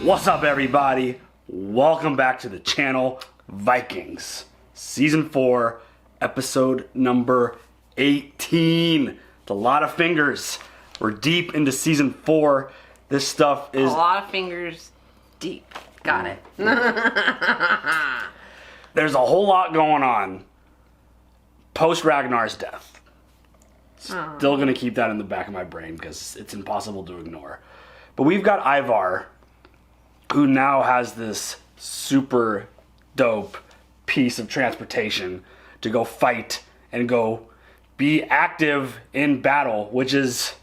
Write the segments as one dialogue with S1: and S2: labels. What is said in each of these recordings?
S1: What's up, everybody? Welcome back to the channel, Vikings. Season 4, episode number 18. It's a lot of fingers. We're deep into season 4. This stuff is...
S2: a lot of fingers deep. Got it.
S1: There's a whole lot going on post Ragnar's death. Still gonna keep that in the back of my brain because it's impossible to ignore. But we've got Ivar, who now has this super dope piece of transportation to go fight and go be active in battle, which is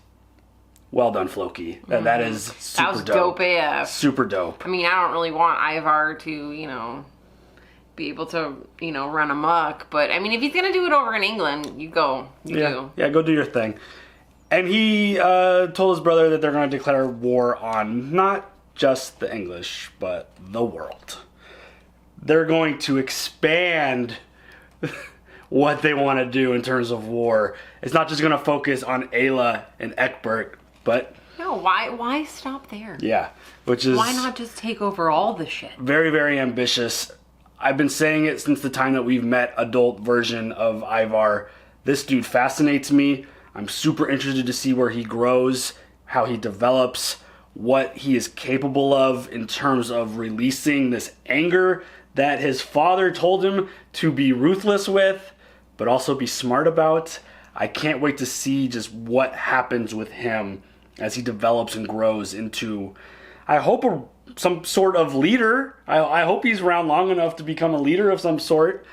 S1: well done, Floki. That is super
S2: That was dope AF.
S1: Super dope.
S2: I mean, I don't really want Ivar to, be able to, run amok. But, I mean, if he's going to do it over in England, you go. You do.
S1: Yeah, go do your thing. And he told his brother that they're going to declare war on not just the English, but the world. They're going to expand what they want to do in terms of war. It's not just going to focus on Ayla and Eckbert, but...
S2: No, why stop there?
S1: Yeah, which is...
S2: Why not just take over all the shit?
S1: Very, very ambitious. I've been saying it since the time that we've met adult version of Ivar. This dude fascinates me. I'm super interested to see where he grows, how he develops, what he is capable of in terms of releasing this anger that his father told him to be ruthless with, but also be smart about. I can't wait to see just what happens with him as he develops and grows into, I hope, some sort of leader. I hope he's around long enough to become a leader of some sort.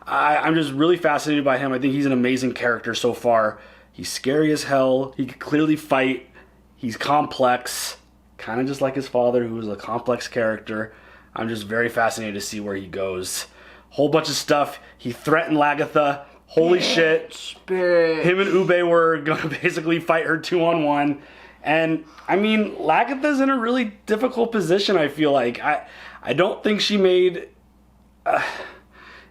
S1: I'm just really fascinated by him. I think he's an amazing character so far. He's scary as hell. He can clearly fight. He's complex, kind of just like his father, who was a complex character. I'm just very fascinated to see where he goes. Whole bunch of stuff. He threatened Lagertha. Holy shit. Him and Ube were going to basically fight her 2-on-1. And, I mean, Lagertha's in a really difficult position, I feel like. I don't think she made...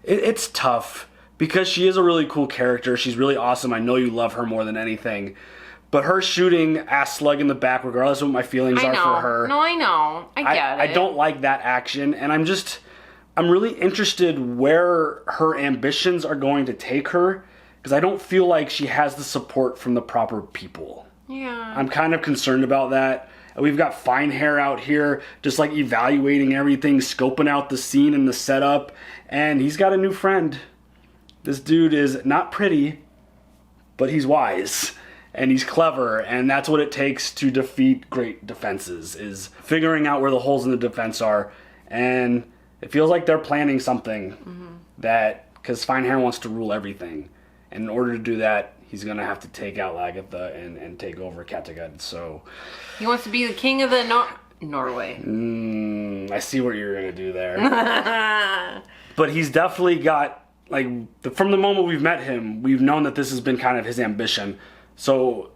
S1: it's tough, because she is a really cool character. She's really awesome. I know you love her more than anything. But her shooting ass slug in the back, regardless of what my feelings are for her...
S2: No, I know. I get it.
S1: I don't like that action, and I'm really interested where her ambitions are going to take her, because I don't feel like she has the support from the proper people.
S2: Yeah.
S1: I'm kind of concerned about that. We've got Fine Hair out here just like evaluating everything, scoping out the scene and the setup, and he's got a new friend. This dude is not pretty, but he's wise, and he's clever, and that's what it takes to defeat great defenses, is figuring out where the holes in the defense are. And it feels like they're planning something that, because Fine Hair wants to rule everything, and in order to do that, he's going to have to take out Lagertha and take over Kattegat. So
S2: He wants to be the king of the Norway.
S1: I see what you're going to do there. But he's definitely got, like, from the moment we've met him, we've known that this has been kind of his ambition. So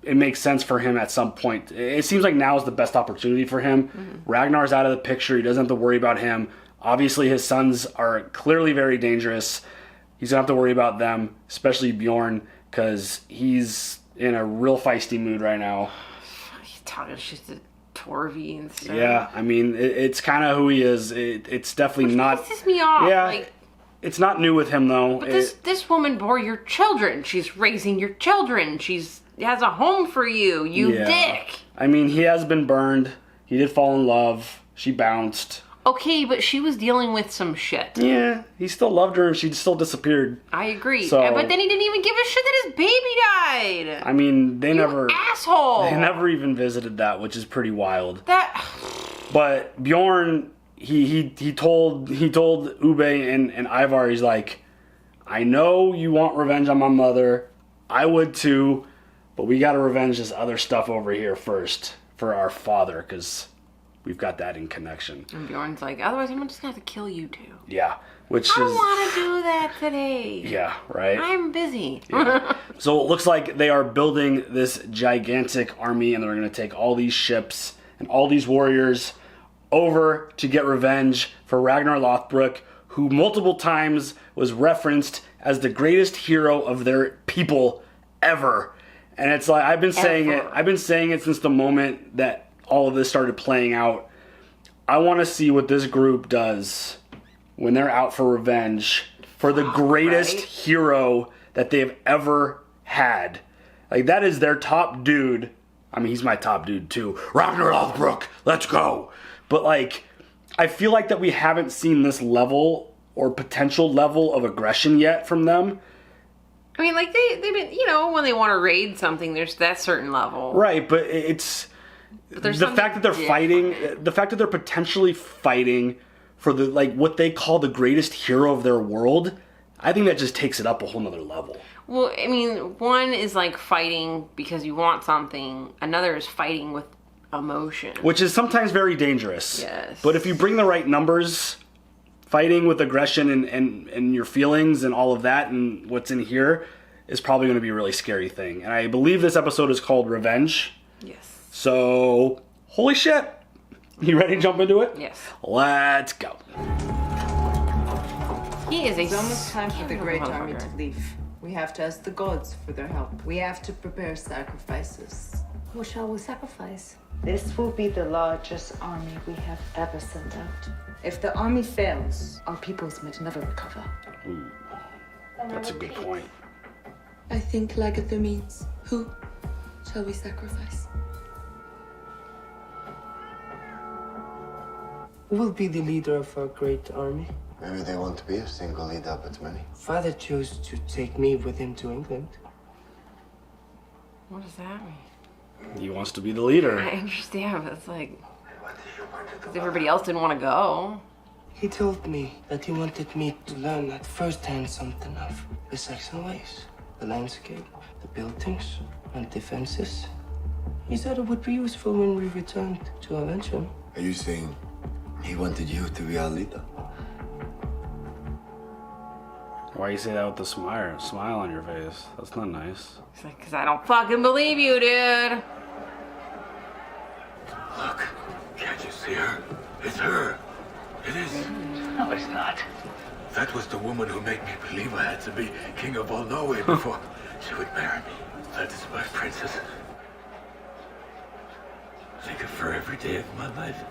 S1: it makes sense for him at some point. It seems like now is the best opportunity for him. Ragnar's out of the picture. He doesn't have to worry about him. Obviously, his sons are clearly very dangerous. He's going to have to worry about them, especially Bjorn, because he's in a real feisty mood right now.
S2: He's talking shit to Torvi and stuff.
S1: Yeah, I mean, it's kind of who he is. It's definitely not...
S2: Pisses me off.
S1: Yeah, it's not new with him, though.
S2: But this woman bore your children. She's raising your children. She has a home for you, dick.
S1: I mean, he has been burned. He did fall in love. She bounced.
S2: Okay, but she was dealing with some shit.
S1: Yeah, he still loved her and she still disappeared.
S2: I agree.
S1: So,
S2: but then he didn't even give a shit that his baby died.
S1: I mean, they never...
S2: asshole!
S1: They never even visited that, which is pretty wild.
S2: But
S1: Bjorn, he told Ube and Ivar, he's like, I know you want revenge on my mother. I would too, but we gotta revenge this other stuff over here first for our father, because... we've got that in connection.
S2: And Bjorn's like, otherwise I'm just going to have to kill you too.
S1: Yeah, which
S2: I don't want to do that today.
S1: Yeah, right?
S2: I'm busy.
S1: Yeah. So it looks like they are building this gigantic army, and they're going to take all these ships and all these warriors over to get revenge for Ragnar Lothbrok, who multiple times was referenced as the greatest hero of their people ever. And it's like, I've been saying it since the moment that all of this started playing out, I want to see what this group does when they're out for revenge for the greatest hero that they've ever had. Like, that is their top dude. I mean, he's my top dude too. Ragnar, let's go. But like, I feel like that we haven't seen this level or potential level of aggression yet from them.
S2: I mean, like, they've been, you know, when they want to raid something, there's that certain level.
S1: Right, but it's the fact that they're fighting, the fact that they're potentially fighting for the, like, what they call the greatest hero of their world, I think that just takes it up a whole nother level.
S2: Well, I mean, one is like fighting because you want something. Another is fighting with emotion. Which
S1: is sometimes very dangerous.
S2: Yes.
S1: But if you bring the right numbers, fighting with aggression and your feelings and all of that and what's in here is probably going to be a really scary thing. And I believe this episode is called Revenge.
S2: Yes.
S1: So, holy shit. You ready to jump into it?
S2: Yes.
S1: Let's go.
S2: He is
S3: It's almost time for the great army to leave. We have to ask the gods for their help. We have to prepare sacrifices.
S4: Who shall we sacrifice?
S3: This will be the largest army we have ever sent out. If the army fails, our peoples might never recover.
S1: Ooh, that's a good point.
S4: I think Lagertha means, who shall we sacrifice?
S5: Who will be the leader of our great army?
S6: Maybe they want to be a single leader, but many.
S5: Father chose to take me with him to England.
S2: What does that mean?
S1: He wants to be the leader.
S2: I understand, but it's like, because everybody else didn't want to go.
S5: He told me that he wanted me to learn at first hand something of the Saxon ways, the landscape, the buildings, and defenses. He said it would be useful when we returned to avenge him.
S6: Are you saying he wanted you to be our leader?
S1: Why you say that with a smile on your face? That's not nice.
S2: It's like, because I don't fucking believe you, dude.
S7: Look, can't you see her? It's her. It is.
S8: No, it's not.
S7: That was the woman who made me believe I had to be king of all Norway before she would marry me. That is my princess. Think of her every day of my life.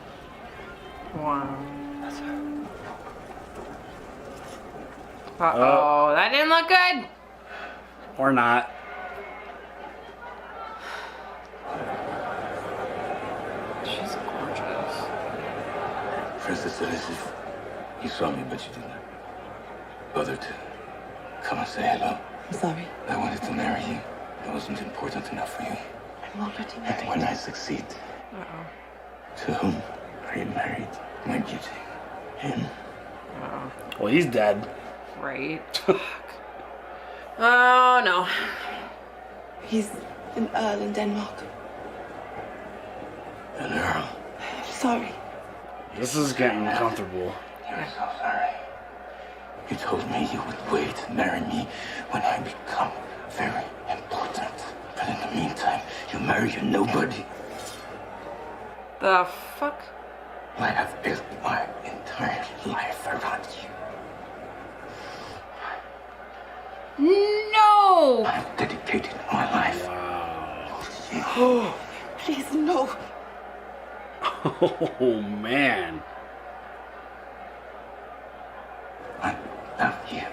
S2: Wow.
S7: That's her.
S2: Uh-oh, that didn't look good.
S1: Or not.
S2: She's gorgeous.
S7: Princess Ellyse, you saw me, but you didn't bother to come and say hello.
S4: I'm sorry.
S7: I wanted to marry you. It wasn't important enough for you.
S4: I'm already
S7: And
S4: married.
S7: when I succeed, to whom are you married, my beauty? Him?
S1: Well, he's dead.
S2: Right. Fuck. Oh, no.
S4: He's an earl in Denmark.
S7: An earl?
S4: I'm sorry.
S1: This is getting uncomfortable.
S7: You're so sorry. You told me you would wait and marry me when I become very important. But in the meantime, you marry a nobody.
S2: The fuck?
S7: I have built my entire life around you.
S2: No!
S7: I have dedicated my life to you.
S4: Please, no.
S1: Oh, man.
S7: I love you.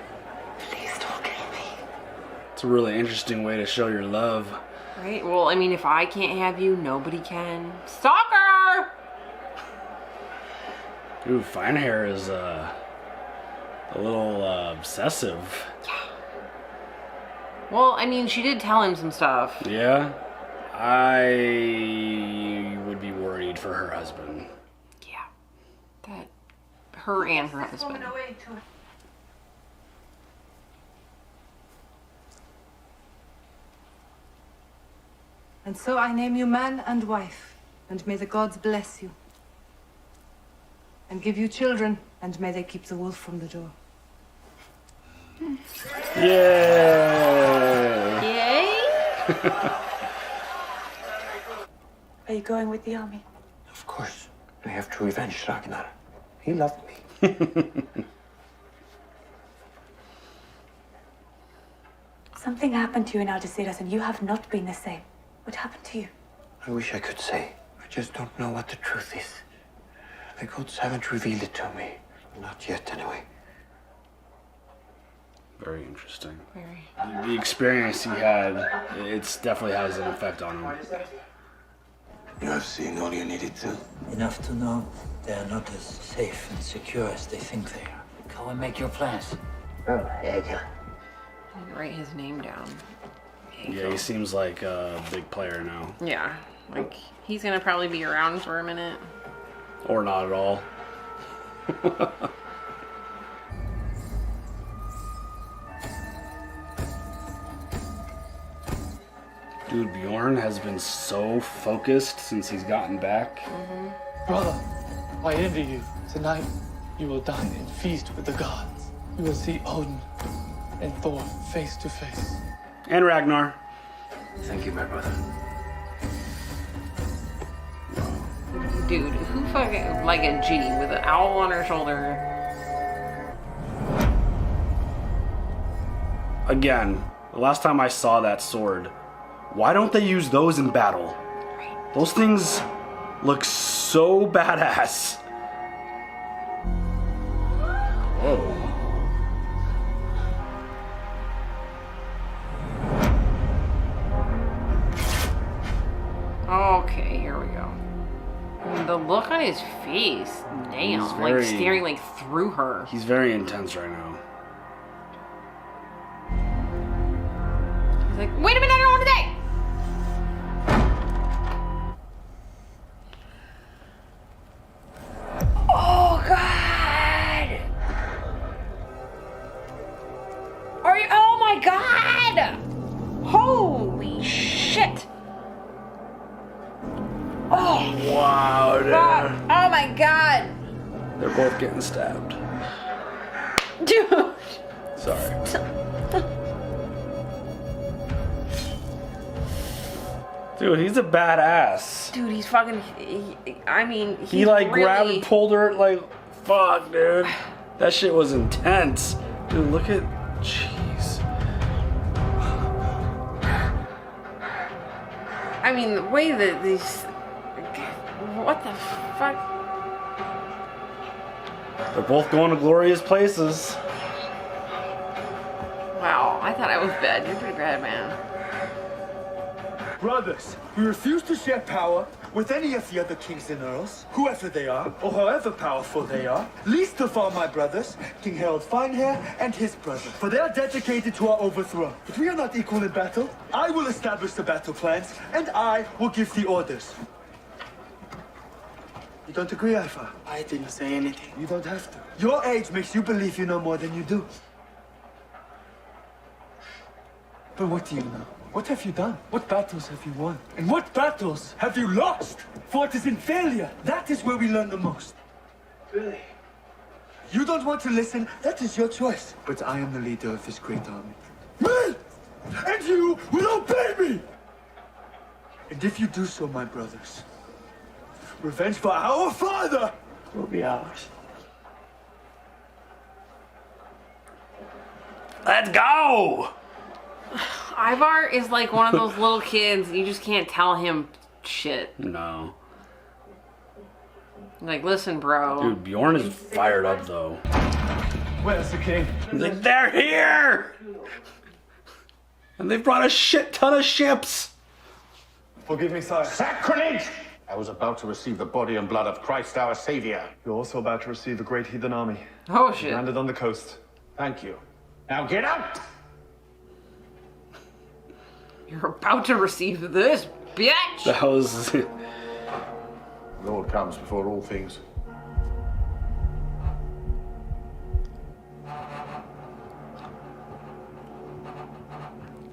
S4: Please don't kill me.
S1: It's a really interesting way to show your love.
S2: Right? Well, I mean, if I can't have you, nobody can. Stalker!
S1: Ooh, fine hair is a little obsessive.
S2: Well, I mean, she did tell him some stuff.
S1: Yeah? I would be worried for her husband.
S2: Yeah. That, her and her husband.
S3: And so I name you man and wife, and may the gods bless you. And give you children, and may they keep the wolf from the door.
S1: Yay!
S2: Yay?
S4: Are you going with the army?
S8: Of course. I have to revenge Ragnar. He loved me.
S4: Something happened to you in Algeciras and you have not been the same. What happened to you?
S8: I wish I could say. I just don't know what the truth is. The gods haven't revealed it to me.
S6: Not yet, anyway.
S1: Very interesting.
S2: Very.
S1: The experience he had, it's definitely has an effect on him.
S6: You have seen all you needed to.
S9: Enough to know they are not as safe and secure as they think they are. Go and make your plans.
S2: Write his name down.
S1: Yeah, he seems like a big player now.
S2: Yeah, like he's gonna probably be around for a minute.
S1: Or not at all. Dude, Bjorn has been so focused since he's gotten back.
S10: Brother, I envy you. Tonight, you will dine and feast with the gods. You will see Odin and Thor face to face.
S1: And Ragnar.
S8: Thank you, my brother.
S2: Dude, who fucking like a G with an owl on her shoulder?
S1: Again, the last time I saw that sword, why don't they use those in battle? Those things look so badass. Whoa.
S2: Okay, here we go. I mean, the look on his face, damn,
S1: He's very-
S2: like staring like through her.
S1: He's very intense right now.
S2: He's like, wait a minute, I don't want to die. Oh God! Are you? Oh my God! Holy shit! Oh
S1: Wow, dude.
S2: fuck! Oh my God!
S1: They're both getting stabbed.
S2: Dude!
S1: Sorry. Dude, he's a badass.
S2: Dude, he's fucking. I mean,
S1: He like
S2: really,
S1: grabbed and pulled her like, fuck, dude. That shit was intense. Dude, look at, jeez.
S2: I mean, the way that these. What the fuck?
S1: They're both going to glorious places.
S2: Wow, I thought I was bad. You're pretty bad, man.
S11: Brothers, we refuse to share power with any of the other kings and earls, whoever they are, or however powerful they are. Least of all my brothers, King Harald Finehair and his brother, for they are dedicated to our overthrow. But we are not equal in battle. I will establish the battle plans, and I will give the orders. You don't agree, Ivar?
S5: I didn't say anything.
S11: You don't have to. Your age makes you believe you know more than you do. But what do you know? What have you done? What battles have you won? And what battles have you lost? For it is in failure. That is where we learn the most.
S5: Really?
S11: You don't want to listen, that is your choice. But I am the leader of this great army. Me! And you will obey me! And if you do so, my brothers, revenge for our father
S5: Will be ours.
S1: Let's go!
S2: Ivar is like one of those little kids, you just can't tell him shit.
S1: No.
S2: Like, listen, bro.
S1: Dude, Bjorn is fired up though.
S11: Where's the king?
S1: He's like, they're here! And they've brought a shit ton of ships.
S11: Forgive me, sire.
S7: Sacrilege! I was about to receive the body and blood of Christ our Savior.
S11: You're also about to receive a great heathen army.
S2: Oh, shit.
S11: Landed on the coast.
S7: Thank you. Now get out!
S2: You're about to receive this, bitch!
S1: That was...
S7: The Lord comes before all things.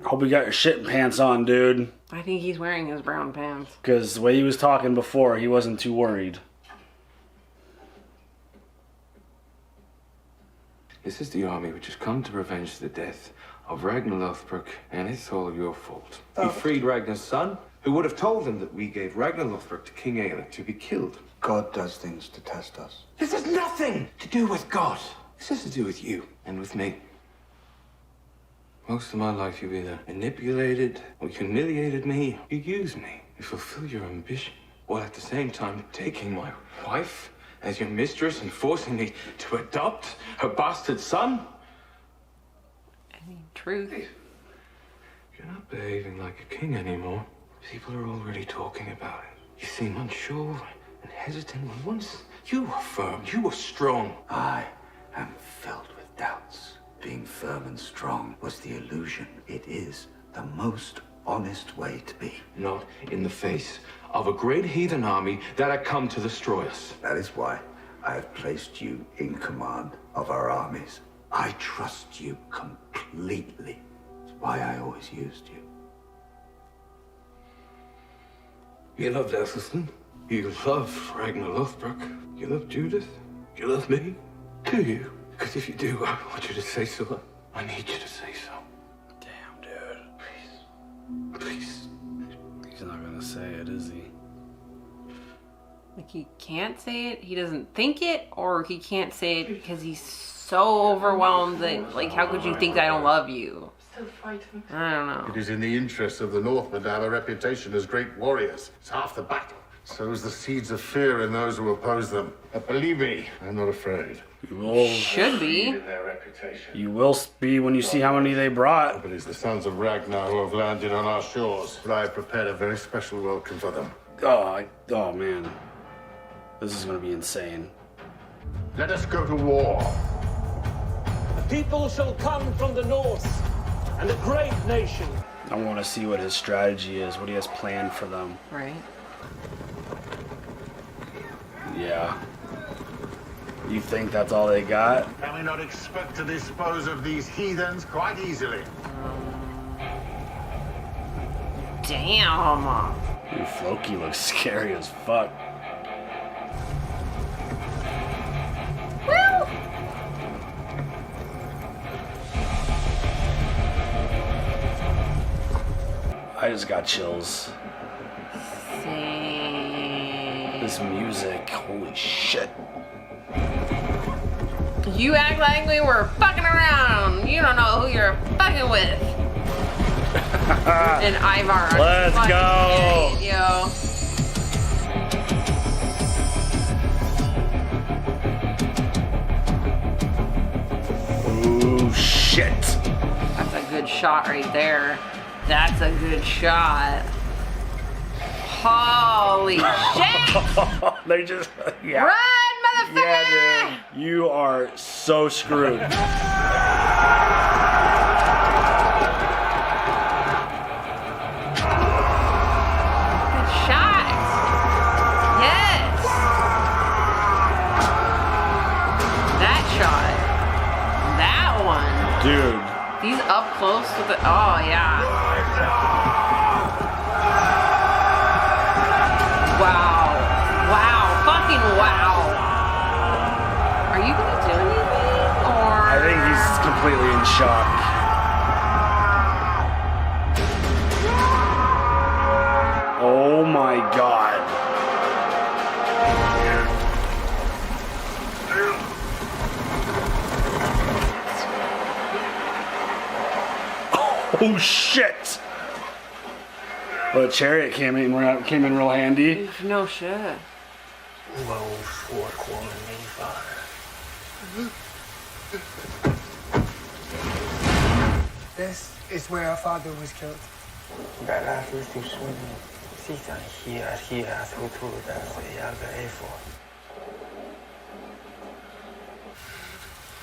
S1: Hope you got your shit pants on, dude.
S2: I think he's wearing his brown pants.
S1: Because the way he was talking before, he wasn't too worried.
S8: This is the army which has come to revenge the death of Ragnar Lothbrok, and it's all your fault. We freed Ragnar's son, who would have told him that we gave Ragnar Lothbrok to King Aelin to be killed.
S6: God does things to test us.
S8: This has nothing to do with God. This has to do with you and with me. Most of my life you've either manipulated or humiliated me. You use me to fulfill your ambition, while at the same time taking my wife as your mistress and forcing me to adopt her bastard son?
S2: I mean, truth.
S8: You're not behaving like a king anymore. People are already talking about it. You seem unsure and hesitant when once you were firm, you were strong.
S6: I am filled with doubts. Being firm and strong was the illusion. It is the most honest way to be.
S8: Not in the face of a great heathen army that had come to destroy us.
S6: That is why I have placed you in command of our armies. I trust you completely. It's why I always used you.
S8: You loved Ethelson. You loved Ragnar Lothbrok. You love Judith. You love me. Do you? Because if you do, I want you to say so. I need you to say so.
S1: Damn, dude.
S8: Please.
S1: He's not gonna say it, is he?
S2: Like, he can't say it, he doesn't think it, or he can't say it because he's so overwhelmed that, like, how could you think I don't love you?
S4: So frightened.
S2: I don't know.
S12: It is in the interests of the Northmen to have a reputation as great warriors. It's half the battle. Sows the seeds of fear in those who oppose them. But believe me, I'm not afraid.
S1: You will.
S2: Should be.
S12: Their reputation.
S1: You will be when you see how many they brought.
S12: But it's the sons of Ragnar who have landed on our shores. But I have prepared a very special welcome for them.
S1: Oh man. This is gonna be insane.
S12: Let us go to war.
S10: The people shall come from the north, and a great nation.
S1: I want to see what his strategy is, what he has planned for them.
S2: Right.
S1: Yeah. You think that's all they got?
S12: Can we not expect to dispose of these heathens quite easily?
S2: Damn.
S1: Dude, Floki looks scary as fuck.
S2: Woo!
S1: I just got chills. This music, holy shit.
S2: You act like we were fucking around. You don't know who you're fucking with. And Ivar.
S1: Let's go.
S2: Scary, yo.
S1: Ooh, shit.
S2: That's a good shot right there. That's a good shot. Holy shit!
S1: They just, yeah.
S2: Run, motherfucker!
S1: Yeah, dude. You are so screwed.
S2: Good shot. Yes. That shot. That one.
S1: Dude.
S2: These up close with the, oh yeah. Wow. Wow. Fucking wow. Are you gonna do anything? Or
S1: I think he's completely in shock. Oh my god. Oh shit! Well, the chariot came in real handy.
S2: no shit.
S5: This is where our father was killed.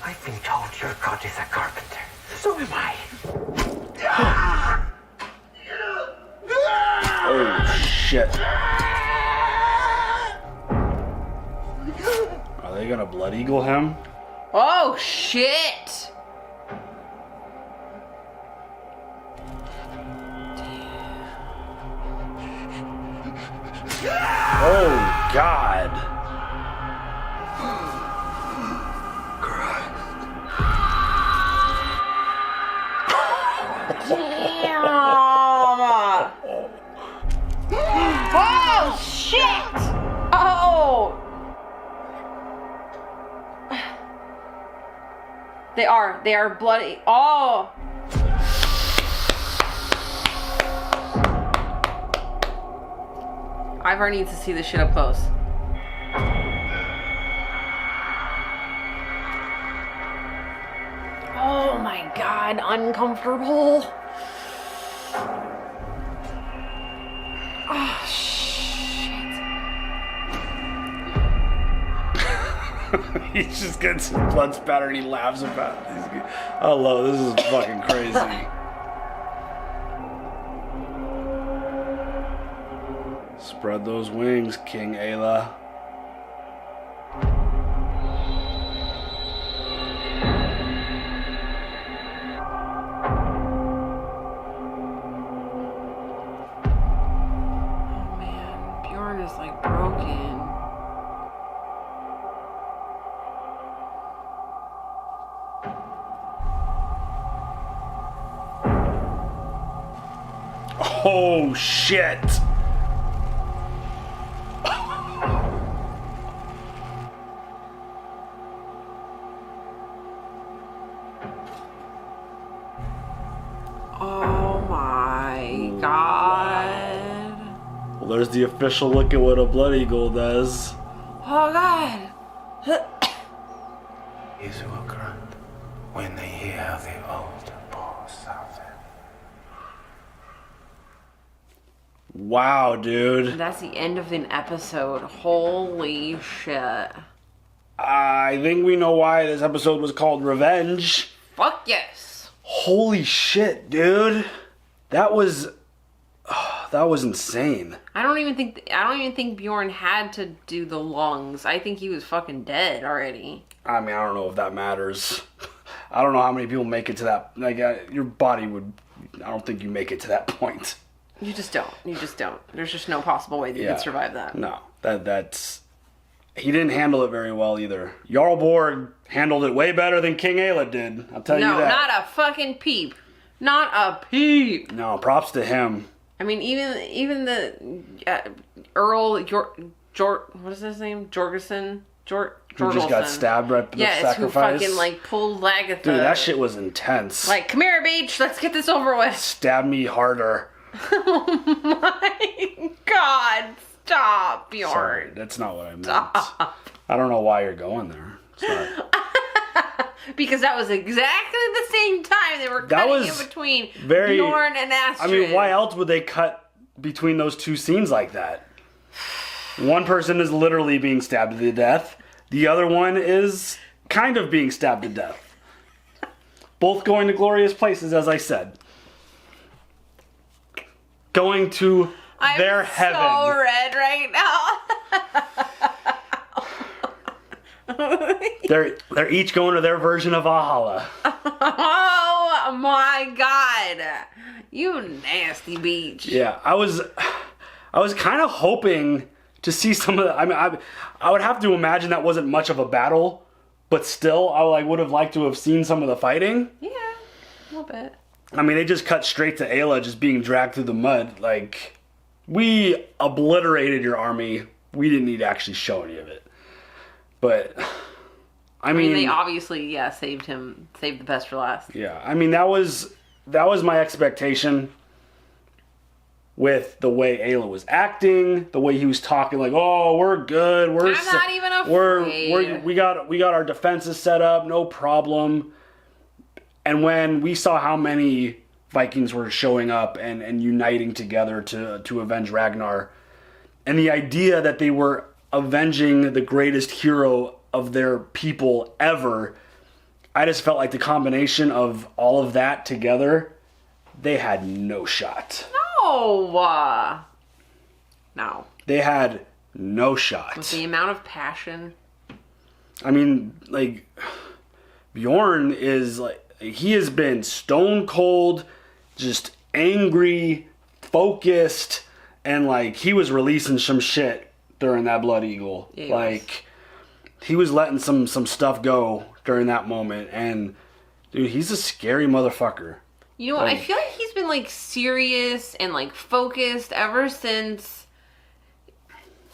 S9: I've been told your god is a carpenter. So am I.
S1: Oh shit. Are they gonna blood eagle him?
S2: Oh shit!
S1: Oh god.
S2: Damn! Oh shit! Oh! They are bloody. Oh! Ivar needs to see this shit up close. God, uncomfortable. Oh, shit.
S1: He just gets his blood spatter and he laughs about it. Hello, this is fucking crazy. Spread those wings, King Ayla.
S2: Is like broken.
S1: Oh shit.
S2: Oh my God.
S1: Well, there's the official look at what a blood eagle does.
S2: Oh God.
S7: These will grunt when they hear how the old boar suffered.
S1: Wow, dude.
S2: That's the end of an episode. Holy shit.
S1: I think we know why this episode was called Revenge.
S2: Fuck yes.
S1: Holy shit, dude. That was insane.
S2: I don't even think Bjorn had to do the lungs. I think he was fucking dead already.
S1: I mean, I don't know if that matters. I don't know how many people make it to that. Like, your body would. I don't think you make it to that point.
S2: You just don't. There's just no possible way that you can survive that.
S1: No, that's. He didn't handle it very well either. Jarl Borg handled it way better than King Ayla did. I'll tell you that.
S2: No, not a fucking peep. Not a peep.
S1: No, props to him.
S2: I mean, even the Earl what is his name? Jorgensen.
S1: Who just got stabbed right at the sacrifice.
S2: Who fucking like pulled Lagertha.
S1: Dude, that shit was intense.
S2: Like, come here, bitch. Let's get this over with.
S1: Stab me harder.
S2: Oh my God. Stop, Bjorn.
S1: Sorry, that's not what I meant.
S2: Stop.
S1: I don't know why you're going there. Sorry.
S2: Because that was exactly the same time they were cutting in between Bjorn and Astrid.
S1: I mean, why else would they cut between those two scenes like that? One person is literally being stabbed to death. The other one is kind of being stabbed to death. Both going to glorious places, as I said. Going to their heaven.
S2: I'm so red right now.
S1: They're each going to their version of Valhalla.
S2: Oh my God. You nasty beach.
S1: Yeah, I was kind of hoping to see some of the. I mean, I would have to imagine that wasn't much of a battle, but still, I would have liked to have seen some of the fighting.
S2: Yeah, a little bit.
S1: I mean, they just cut straight to Ayla just being dragged through the mud. Like, we obliterated your army. We didn't need to actually show any of it. But, I mean
S2: they obviously, saved the best for last.
S1: Yeah, I mean, that was my expectation with the way Ayla was acting, the way he was talking, like, "Oh, we're good. I'm
S2: not even afraid.
S1: We got our defenses set up, no problem." And when we saw how many Vikings were showing up and uniting together to avenge Ragnar, and the idea that they were avenging the greatest hero of their people ever, I just felt like the combination of all of that together, they had no shot.
S2: No. No.
S1: They had no shot.
S2: With the amount of passion.
S1: I mean, like, Bjorn is like, he has been stone cold, just angry, focused, and like, he was releasing some shit during that Blood Eagle.
S2: Yeah,
S1: like, he was letting some stuff go during that moment, and dude, he's a scary motherfucker.
S2: You know what? I feel like he's been like serious and like focused ever since.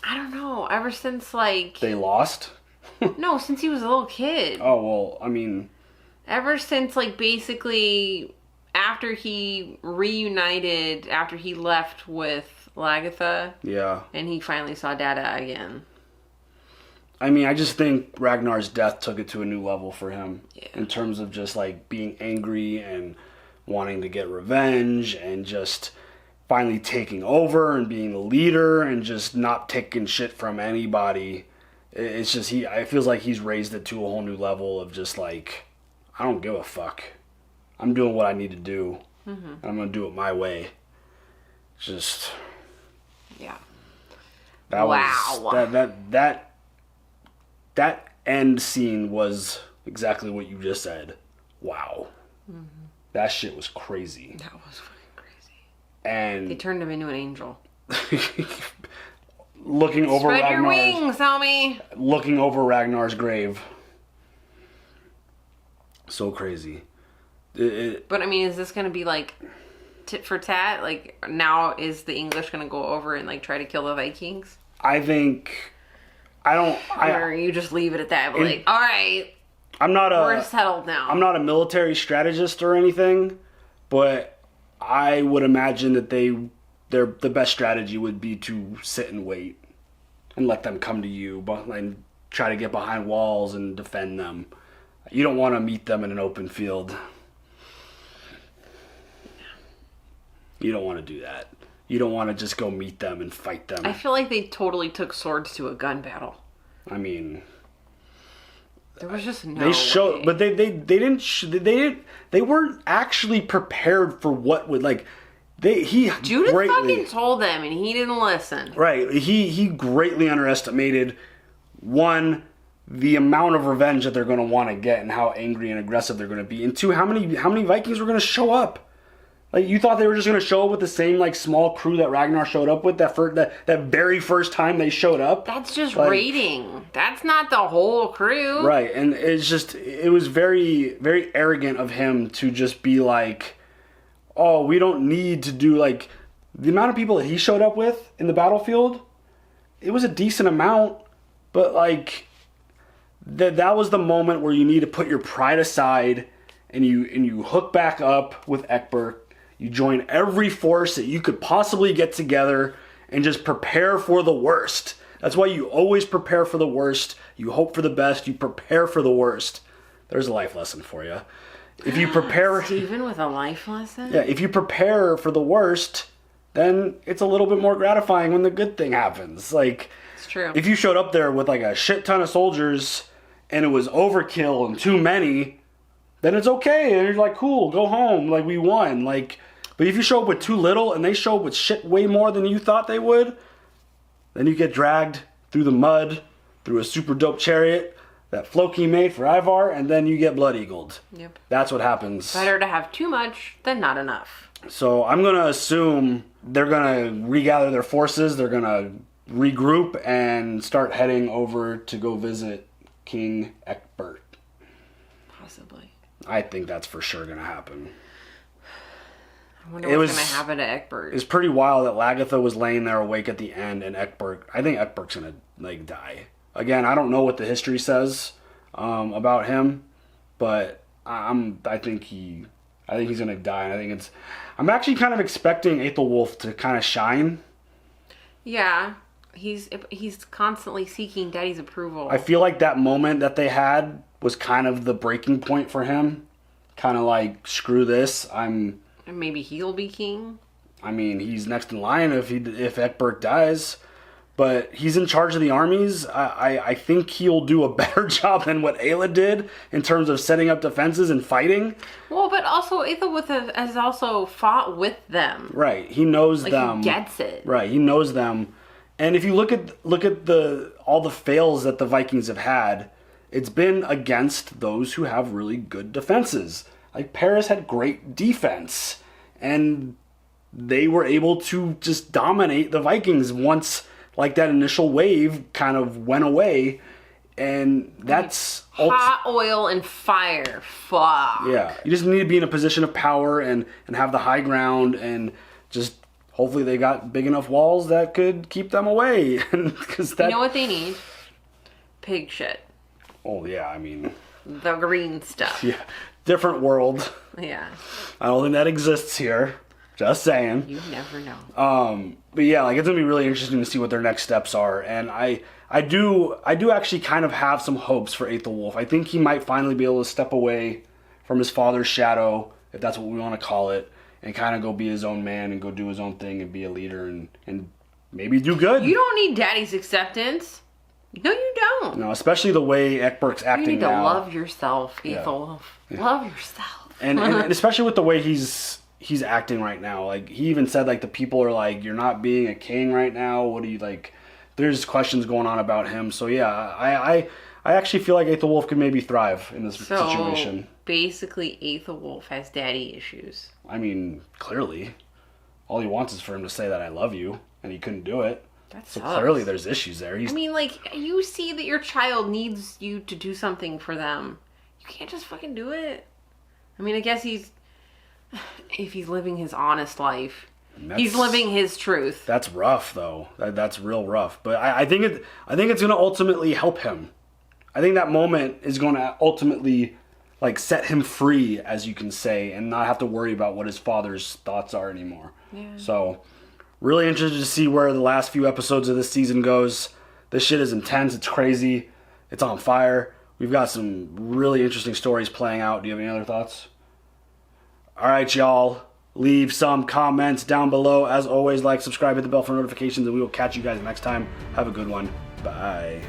S2: I don't know. Ever since like
S1: they lost.
S2: No, since he was a little kid.
S1: Oh well, I mean.
S2: Ever since like basically after he reunited, after he left with Lagertha.
S1: Yeah.
S2: And he finally saw Dada again.
S1: I mean, I just think Ragnar's death took it to a new level for him.
S2: Yeah.
S1: In terms of just, like, being angry and wanting to get revenge and just finally taking over and being the leader and just not taking shit from anybody. It's just, it feels like he's raised it to a whole new level of just, like, I don't give a fuck. I'm doing what I need to do. Mm-hmm. And I'm going to do it my way. Just...
S2: Yeah.
S1: That end scene was exactly what you just said. Wow. Mm-hmm. That shit was crazy.
S2: That was fucking crazy.
S1: And
S2: they turned him into an angel.
S1: Looking over
S2: Spread your wings, homie.
S1: Looking over Ragnar's grave. So crazy.
S2: But I mean, is this gonna be like tit for tat? Like, now is the English gonna go over and like try to kill the Vikings?
S1: I think...
S2: Or you just leave it at that, but like, all right, we're settled now.
S1: I'm not a military strategist or anything, but I would imagine that the best strategy would be to sit and wait and let them come to you and try to get behind walls and defend them. You don't want to meet them in an open field. You don't want to do that. You don't want to just go meet them and fight them.
S2: I feel like they totally took swords to a gun battle.
S1: I mean,
S2: there was just no.
S1: They showed, but they weren't actually prepared for what would like.
S2: Judith fucking told them, and he didn't listen.
S1: Right, he greatly underestimated one, the amount of revenge that they're going to want to get and how angry and aggressive they're going to be, and two, how many Vikings were going to show up. Like, you thought they were just going to show up with the same, like, small crew that Ragnar showed up with that very first time they showed up?
S2: That's just raiding. That's not the whole crew.
S1: Right, and it was very, very arrogant of him to just be like, oh, we don't need to do, like, the amount of people that he showed up with in the battlefield, it was a decent amount, but, like, that was the moment where you need to put your pride aside and you hook back up with Eckbert. You join every force that you could possibly get together and just prepare for the worst. That's why you always prepare for the worst. You hope for the best. You prepare for the worst. There's a life lesson for you. If you prepare...
S2: Stephen with a life lesson?
S1: Yeah, if you prepare for the worst, then it's a little bit more gratifying when the good thing happens. Like,
S2: it's true.
S1: If you showed up there with like a shit ton of soldiers and it was overkill and too many, then it's okay. And you're like, cool, go home. Like, we won. Like... But if you show up with too little and they show up with shit way more than you thought they would, then you get dragged through the mud, through a super dope chariot that Floki made for Ivar, and then you get blood-eagled.
S2: Yep.
S1: That's what happens.
S2: Better to have too much than not enough.
S1: So I'm going to assume they're going to regather their forces, they're going to regroup, and start heading over to go visit King Eckbert.
S2: Possibly.
S1: I think that's for sure going to happen.
S2: I wonder what's going to happen to Eckbert.
S1: It's pretty wild that Lagertha was laying there awake at the end, and I think Eckbert's going to, like, die. Again, I don't know what the history says about him, but I think he's going to die, and I'm actually kind of expecting Aethelwulf to kind of shine.
S2: Yeah, he's constantly seeking Daddy's approval.
S1: I feel like that moment that they had was kind of the breaking point for him. Kind of like, screw this,
S2: And maybe he'll be king.
S1: I mean, he's next in line if Eckbert dies, but he's in charge of the armies. I think he'll do a better job than what Ayla did in terms of setting up defenses and fighting.
S2: Well, but also Aethelwulf has also fought with them.
S1: Right, he knows them.
S2: He gets it.
S1: Right, he knows them. And if you look at all the fails that the Vikings have had, it's been against those who have really good defenses. Like, Paris had great defense, and they were able to just dominate the Vikings once, like, that initial wave kind of went away, and that's...
S2: Hot oil and fire. Fuck.
S1: Yeah, you just need to be in a position of power and have the high ground, and just hopefully they got big enough walls that could keep them away. Cause
S2: you know what they need? Pig shit.
S1: Oh, yeah, I mean...
S2: The green stuff.
S1: Yeah. Different world.
S2: Yeah.
S1: I don't think that exists here. Just saying.
S2: You never know.
S1: But yeah, like, it's gonna be really interesting to see what their next steps are, and I do actually kind of have some hopes for Aethelwulf. I think he might finally be able to step away from his father's shadow, if that's what we want to call it, and kind of go be his own man and go do his own thing and be a leader and maybe do good.
S2: You don't need daddy's acceptance. No, you don't.
S1: No, especially the way Eckbert's acting now.
S2: You need to love yourself, Aethelwulf. Yeah. Love yourself.
S1: and especially with the way he's acting right now. Like, he even said, like, the people are like, you're not being a king right now. What do you, like, there's questions going on about him. So yeah, I actually feel like Aethelwulf could maybe thrive in this situation.
S2: Basically, Aethelwulf has daddy issues.
S1: I mean, clearly. All he wants is for him to say that I love you, and he couldn't do it. So clearly there's issues there.
S2: I mean, like, you see that your child needs you to do something for them. You can't just fucking do it. I mean, I guess if he's living his honest life, he's living his truth.
S1: That's rough, though. That's real rough. But I think it's going to ultimately help him. I think that moment is going to ultimately, like, set him free, as you can say, and not have to worry about what his father's thoughts are anymore.
S2: Yeah.
S1: So, really interested to see where the last few episodes of this season goes. This shit is intense. It's crazy. It's on fire. We've got some really interesting stories playing out. Do you have any other thoughts? All right, y'all. Leave some comments down below. As always, like, subscribe, hit the bell for notifications, and we will catch you guys next time. Have a good one. Bye.